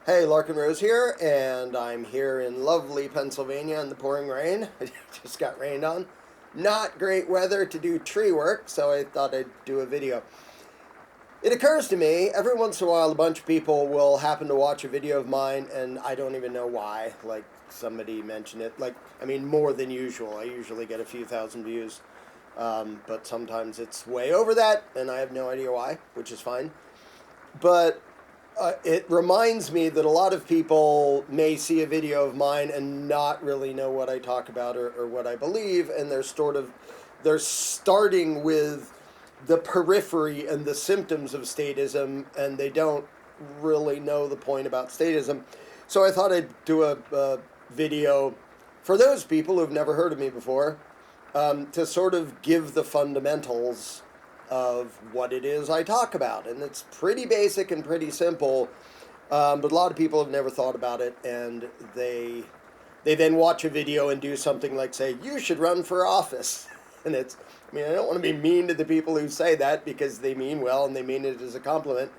Hey, Larken Rose here, and I'm here in lovely Pennsylvania in the pouring rain. It just got rained on. Not great weather to do tree work, so I thought I'd do a video. It occurs to me, every once in a while a bunch of people will happen to watch a video of mine, and I don't even know why. Like, somebody mentioned it. More than usual. I usually get a few thousand views. But sometimes it's way over that, and I have no idea why, which is fine. But it reminds me that a lot of people may see a video of mine and not really know what I talk about or what I believe, and they're starting with the periphery and the symptoms of statism, and they don't really know the point about statism. So I thought I'd do a video for those people who've never heard of me before, to sort of give the fundamentals of what it is I talk about. And it's pretty basic and pretty simple, but a lot of people have never thought about it, and they then watch a video and do something like say, you should run for office. And I don't want to be mean to the people who say that, because they mean well and they mean it as a compliment,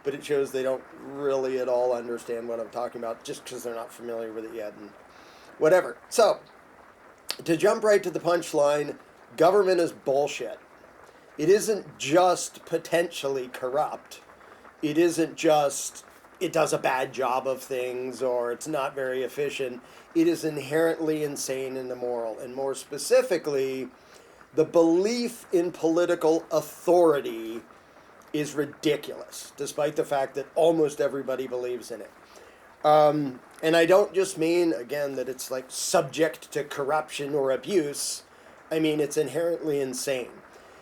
but it shows they don't really at all understand what I'm talking about just because they're not familiar with it yet and whatever. So, to jump right to the punchline, government is bullshit. It isn't just potentially corrupt. It isn't just it does a bad job of things or it's not very efficient. It is inherently insane and immoral. And more specifically, the belief in political authority is ridiculous, despite the fact that almost everybody believes in it. And I don't just mean, again, that it's like subject to corruption or abuse. I mean, it's inherently insane.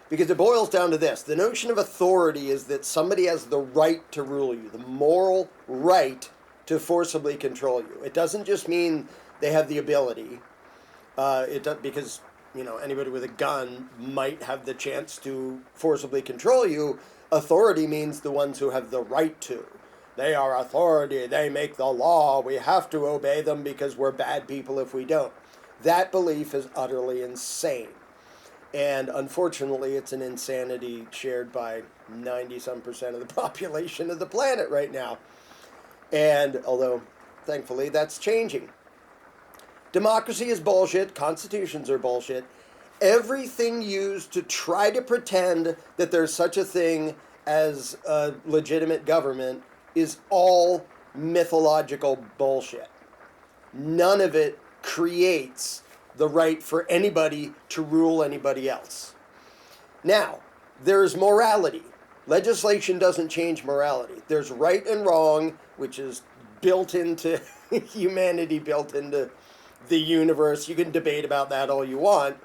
Because it boils down to this. The notion of authority is that somebody has the right to rule you, the moral right to forcibly control you. It doesn't just mean they have the ability, because anybody with a gun might have the chance to forcibly control you. Authority means the ones who have the right to. They are authority, they make the law, we have to obey them because we're bad people if we don't. That belief is utterly insane. And unfortunately, it's an insanity shared by 90-some% of the population of the planet right now. And although, thankfully, that's changing. Democracy is bullshit. Constitutions are bullshit. Everything used to try to pretend that there's such a thing as a legitimate government is all mythological bullshit. None of it creates the right for anybody to rule anybody else. Now, there's morality. Legislation doesn't change morality. There's right and wrong, which is built into humanity, built into the universe. You can debate about that all you want.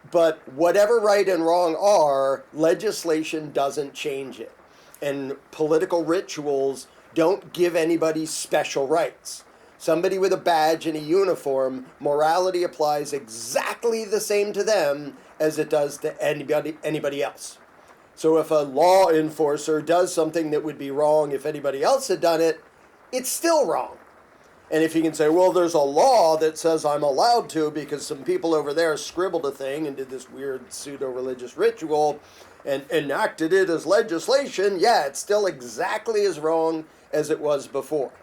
But whatever right and wrong are, legislation doesn't change it. And political rituals don't give anybody special rights. Somebody with a badge and a uniform, morality applies exactly the same to them as it does to anybody else. So if a law enforcer does something that would be wrong if anybody else had done it, it's still wrong. And if you can say, well, there's a law that says I'm allowed to because some people over there scribbled a thing and did this weird pseudo-religious ritual and enacted it as legislation, yeah, it's still exactly as wrong as it was before.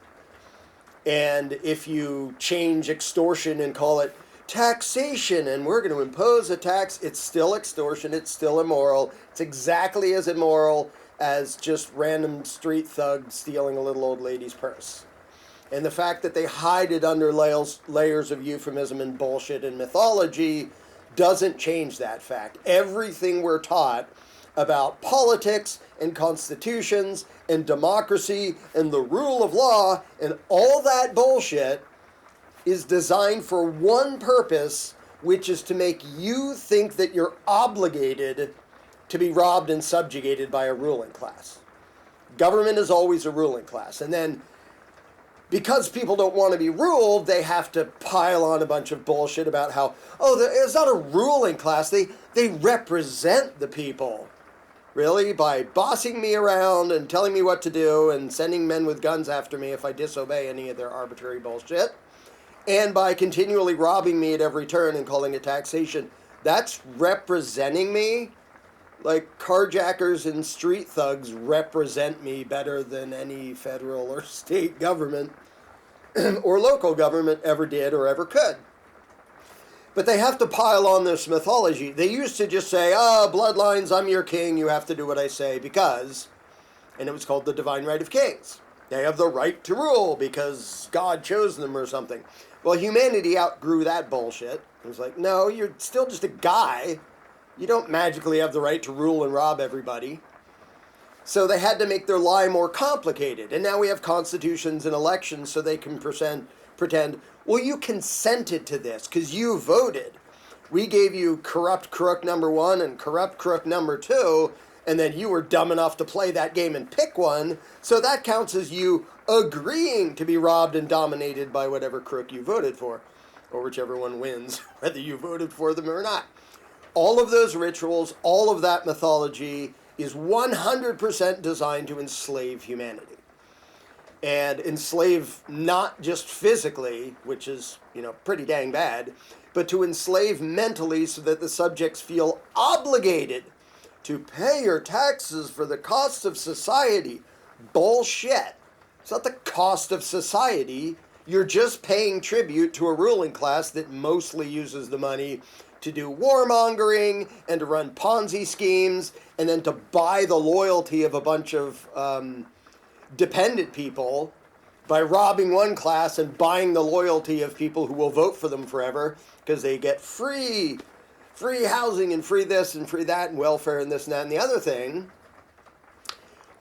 And if you change extortion and call it taxation and we're going to impose a tax, it's still extortion, it's still immoral. It's exactly as immoral as just random street thugs stealing a little old lady's purse. And the fact that they hide it under layers of euphemism and bullshit and mythology doesn't change that fact. Everything we're taught about politics and constitutions and democracy and the rule of law and all that bullshit is designed for one purpose, which is to make you think that you're obligated to be robbed and subjugated by a ruling class. Government is always a ruling class. And then because people don't want to be ruled, they have to pile on a bunch of bullshit about how, it's not a ruling class, they represent the people. Really? By bossing me around and telling me what to do and sending men with guns after me if I disobey any of their arbitrary bullshit. And by continually robbing me at every turn and calling it taxation. That's representing me? like carjackers and street thugs represent me better than any federal or state government or local government ever did or ever could. But they have to pile on this mythology. They used to just say, bloodlines, I'm your king, you have to do what I say because, and it was called the divine right of kings. They have the right to rule because God chose them or something. Well, humanity outgrew that bullshit. It was like, no, you're still just a guy. You don't magically have the right to rule and rob everybody. So they had to make their lie more complicated. And now we have constitutions and elections so they can pretend, well, you consented to this because you voted. We gave you corrupt crook number 1 and corrupt crook number 2, and then you were dumb enough to play that game and pick one, so that counts as you agreeing to be robbed and dominated by whatever crook you voted for, or whichever one wins, whether you voted for them or not. All of those rituals, all of that mythology is 100% designed to enslave humanity. And enslave not just physically, which is, pretty dang bad, but to enslave mentally so that the subjects feel obligated to pay your taxes for the cost of society. Bullshit. It's not the cost of society. You're just paying tribute to a ruling class that mostly uses the money to do warmongering and to run Ponzi schemes and then to buy the loyalty of a bunch of dependent people by robbing one class and buying the loyalty of people who will vote for them forever because they get free housing and free this and free that and welfare and this and that and the other thing,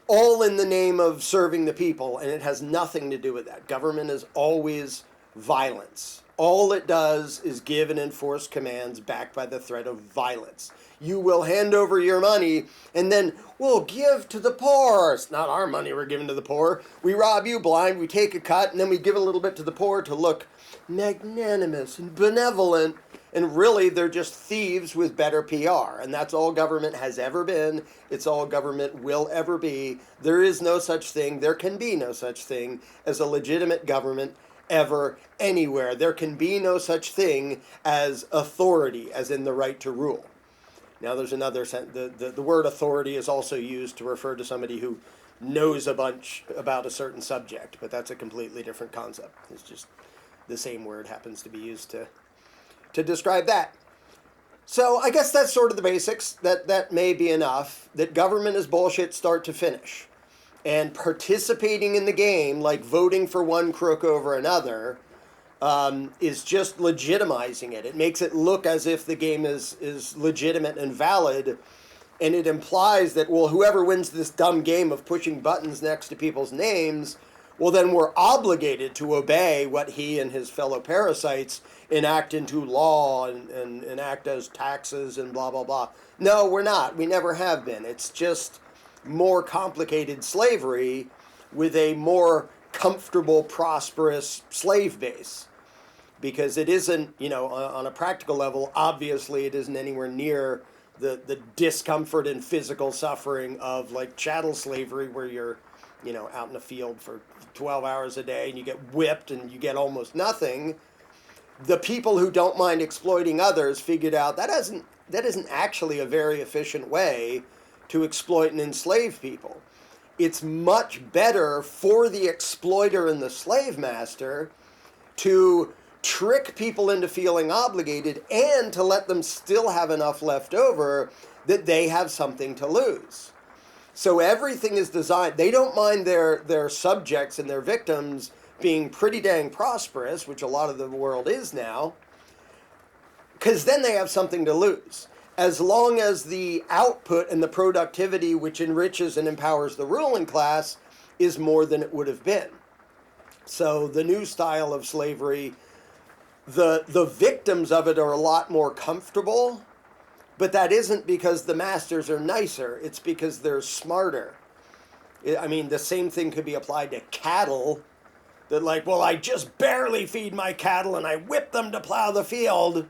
all in the name of serving the people, and it has nothing to do with that. Government is always violence. All it does is give and enforce commands backed by the threat of violence. You will hand over your money and then we'll give to the poor. It's not our money we're giving to the poor. We rob you blind, we take a cut, and then we give a little bit to the poor to look magnanimous and benevolent. And really, they're just thieves with better PR. And that's all government has ever been. It's all government will ever be. There is no such thing. There can be no such thing as a legitimate government ever, anywhere. There can be no such thing as authority, as in the right to rule. Now, there's another sense. The word authority is also used to refer to somebody who knows a bunch about a certain subject. But that's a completely different concept. It's just the same word happens to be used to describe that. So I guess that's sort of the basics. That may be enough. That government is bullshit start to finish. And participating in the game, like voting for one crook over another, is just legitimizing it. It makes it look as if the game is legitimate and valid. And it implies that, well, whoever wins this dumb game of pushing buttons next to people's names, well, then we're obligated to obey what he and his fellow parasites enact into law and enact as taxes and blah, blah, blah. No, we're not. We never have been. It's just more complicated slavery with a more comfortable, prosperous slave base. Because it isn't, on a practical level, obviously it isn't anywhere near the discomfort and physical suffering of like chattel slavery where you're, out in the field for 12 hours a day and you get whipped and you get almost nothing. The people who don't mind exploiting others figured out that isn't actually a very efficient way to exploit and enslave people. It's much better for the exploiter and the slave master to trick people into feeling obligated and to let them still have enough left over that they have something to lose. So everything is designed. They don't mind their subjects and their victims being pretty dang prosperous, which a lot of the world is now, because then they have something to lose. As long as the output and the productivity which enriches and empowers the ruling class is more than it would have been. So the new style of slavery, the victims of it are a lot more comfortable, but that isn't because the masters are nicer. It's because they're smarter. I mean, the same thing could be applied to cattle. That like, well, I just barely feed my cattle and I whip them to plow the field.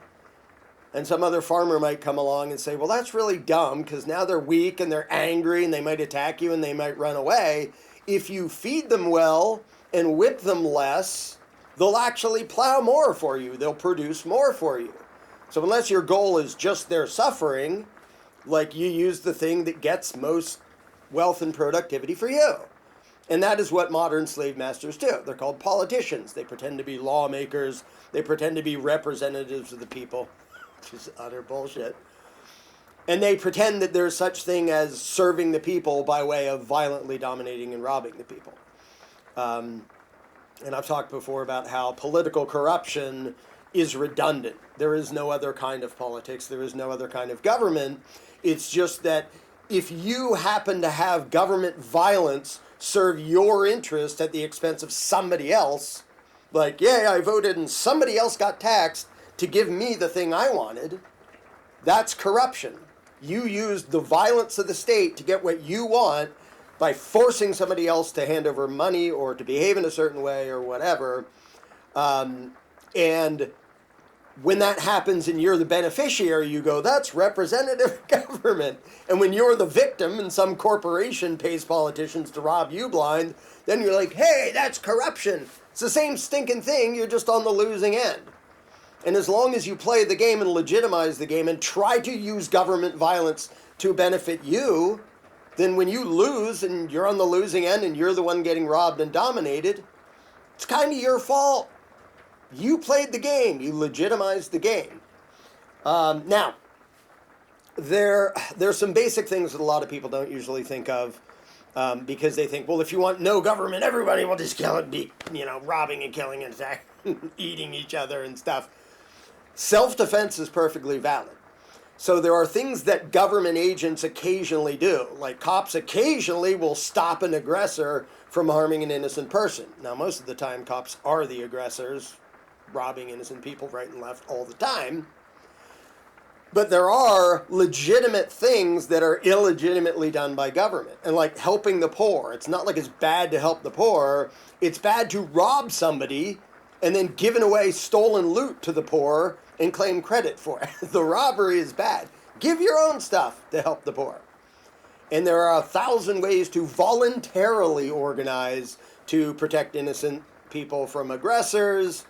And some other farmer might come along and say, well, that's really dumb because now they're weak and they're angry and they might attack you and they might run away. If you feed them well and whip them less, they'll actually plow more for you. They'll produce more for you. So unless your goal is just their suffering, Like, you use the thing that gets most wealth and productivity for you. And that is what modern slave masters do. They're called politicians. They pretend to be lawmakers. They pretend to be representatives of the people, which is utter bullshit. And they pretend that there's such thing as serving the people by way of violently dominating and robbing the people. And I've talked before about how political corruption is redundant. There is no other kind of politics. There is no other kind of government. It's just that if you happen to have government violence serve your interest at the expense of somebody else, like, yeah, I voted and somebody else got taxed to give me the thing I wanted, that's corruption. You used the violence of the state to get what you want by forcing somebody else to hand over money or to behave in a certain way or whatever. And when that happens and you're the beneficiary, you go, that's representative government. And when you're the victim and some corporation pays politicians to rob you blind, then you're like, hey, that's corruption. It's the same stinking thing, you're just on the losing end. And as long as you play the game and legitimize the game and try to use government violence to benefit you, then when you lose and you're on the losing end and you're the one getting robbed and dominated, it's kind of your fault. You played the game. You legitimized the game. Now, there's some basic things that a lot of people don't usually think of because they think, well, if you want no government, everybody will just kill and be, robbing and killing and eating each other and stuff. Self-defense is perfectly valid. So there are things that government agents occasionally do. Like cops occasionally will stop an aggressor from harming an innocent person. Now, most of the time, cops are the aggressors, robbing innocent people right and left all the time. But there are legitimate things that are illegitimately done by government. And like helping the poor. It's not like it's bad to help the poor. It's bad to rob somebody and then giving away stolen loot to the poor and claim credit for it. The robbery is bad. Give your own stuff to help the poor. And there are 1,000 ways to voluntarily organize to protect innocent people from aggressors,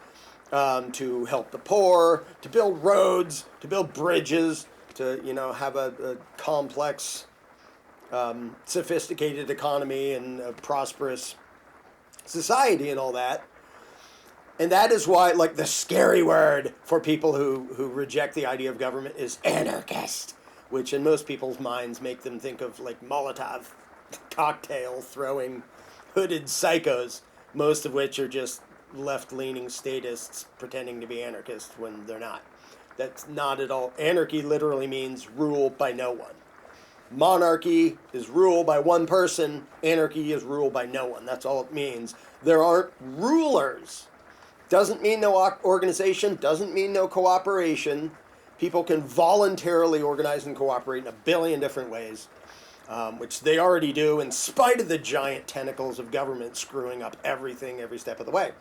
to help the poor, to build roads, to build bridges, to have a complex, sophisticated economy and a prosperous society and all that. And that is why, like, the scary word for people who reject the idea of government is anarchist, which in most people's minds make them think of, like, Molotov cocktail throwing hooded psychos, most of which are just left-leaning statists pretending to be anarchists when they're not. That's not at all. Anarchy literally means rule by no one. Monarchy is rule by one person. Anarchy is rule by no one. That's all it means. There aren't rulers. Doesn't mean no organization, doesn't mean no cooperation. People can voluntarily organize and cooperate in a billion different ways, which they already do in spite of the giant tentacles of government screwing up everything every step of the way.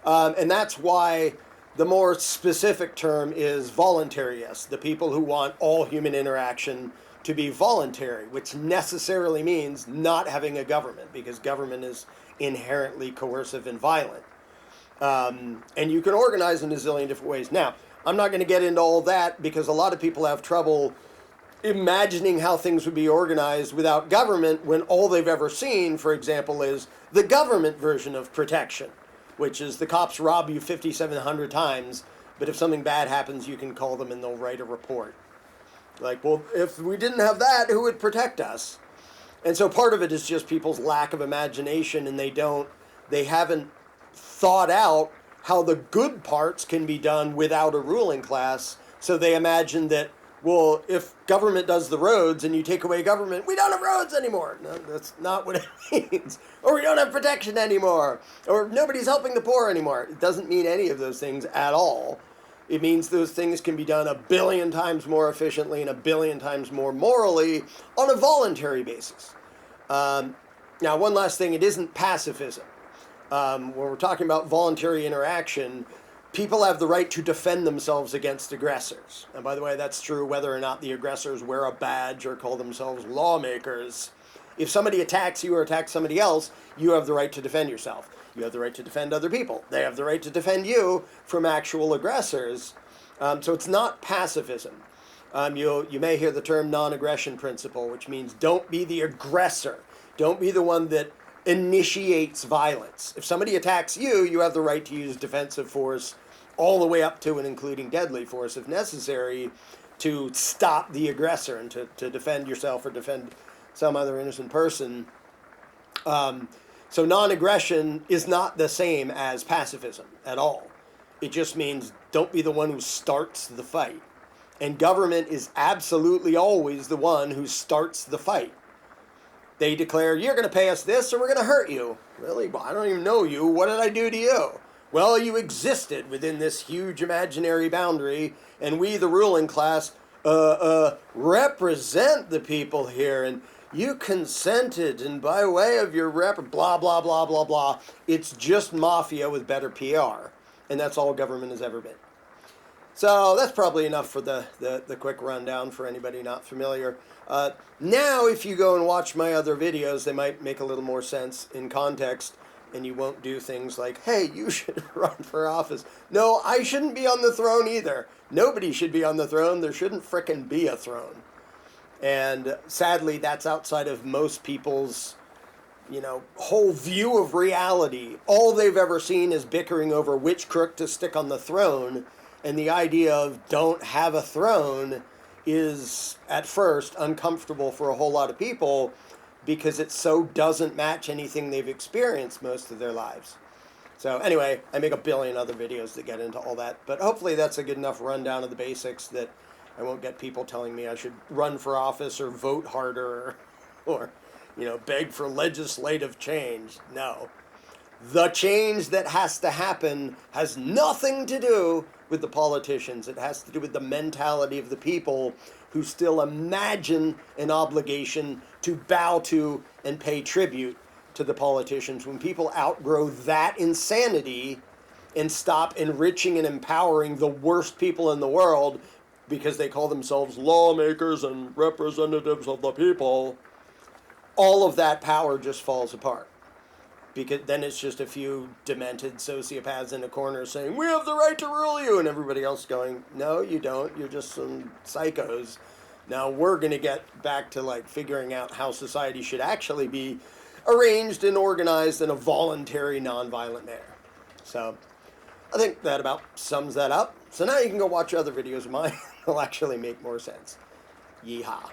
And that's why the more specific term is voluntarists, the people who want all human interaction to be voluntary, which necessarily means not having a government, because government is inherently coercive and violent. And you can organize in a zillion different ways. Now, I'm not going to get into all that because a lot of people have trouble imagining how things would be organized without government when all they've ever seen, for example, is the government version of protection, which is the cops rob you 5,700 times, but if something bad happens, you can call them and they'll write a report. Like, well, if we didn't have that, who would protect us? And so part of it is just people's lack of imagination, and they haven't thought out how the good parts can be done without a ruling class. So they imagine that, well, if government does the roads and you take away government, we don't have roads anymore. No, that's not what it means. Or we don't have protection anymore. Or nobody's helping the poor anymore. It doesn't mean any of those things at all. It means those things can be done a billion times more efficiently and a billion times more morally on a voluntary basis. Now, one last thing, it isn't pacifism. When we're talking about voluntary interaction, people have the right to defend themselves against aggressors. And by the way, that's true whether or not the aggressors wear a badge or call themselves lawmakers. If somebody attacks you or attacks somebody else, you have the right to defend yourself. You have the right to defend other people. They have the right to defend you from actual aggressors. So it's not pacifism. You may hear the term non-aggression principle, which means don't be the aggressor. Don't be the one that initiates violence. If somebody attacks you, you have the right to use defensive force all the way up to and including deadly force if necessary to stop the aggressor and to defend yourself or defend some other innocent person. So non-aggression is not the same as pacifism at all. It just means don't be the one who starts the fight. And government is absolutely always the one who starts the fight. They declare, you're going to pay us this or we're going to hurt you. Really? Well, I don't even know you. What did I do to you? Well, you existed within this huge imaginary boundary, and we, the ruling class, represent the people here, and you consented, and by way of your blah, blah, blah, blah, blah. It's just mafia with better PR, and that's all government has ever been. So that's probably enough for the quick rundown for anybody not familiar. Now, if you go and watch my other videos, they might make a little more sense in context, and you won't do things like, hey, you should run for office. No, I shouldn't be on the throne either. Nobody should be on the throne. There shouldn't frickin' be a throne. And sadly, that's outside of most people's, whole view of reality. All they've ever seen is bickering over which crook to stick on the throne. And the idea of don't have a throne is, at first, uncomfortable for a whole lot of people because it so doesn't match anything they've experienced most of their lives. So anyway, I make a billion other videos that get into all that. But hopefully that's a good enough rundown of the basics that I won't get people telling me I should run for office or vote harder or beg for legislative change. No. The change that has to happen has nothing to do with the politicians. It has to do with the mentality of the people who still imagine an obligation to bow to and pay tribute to the politicians. When people outgrow that insanity and stop enriching and empowering the worst people in the world because they call themselves lawmakers and representatives of the people, all of that power just falls apart. Because then it's just a few demented sociopaths in a corner saying, we have the right to rule you, and everybody else going, no, you don't, you're just some psychos. Now we're going to get back to figuring out how society should actually be arranged and organized in a voluntary, nonviolent manner. So I think that about sums that up. So now you can go watch other videos of mine. They'll actually make more sense. Yeehaw.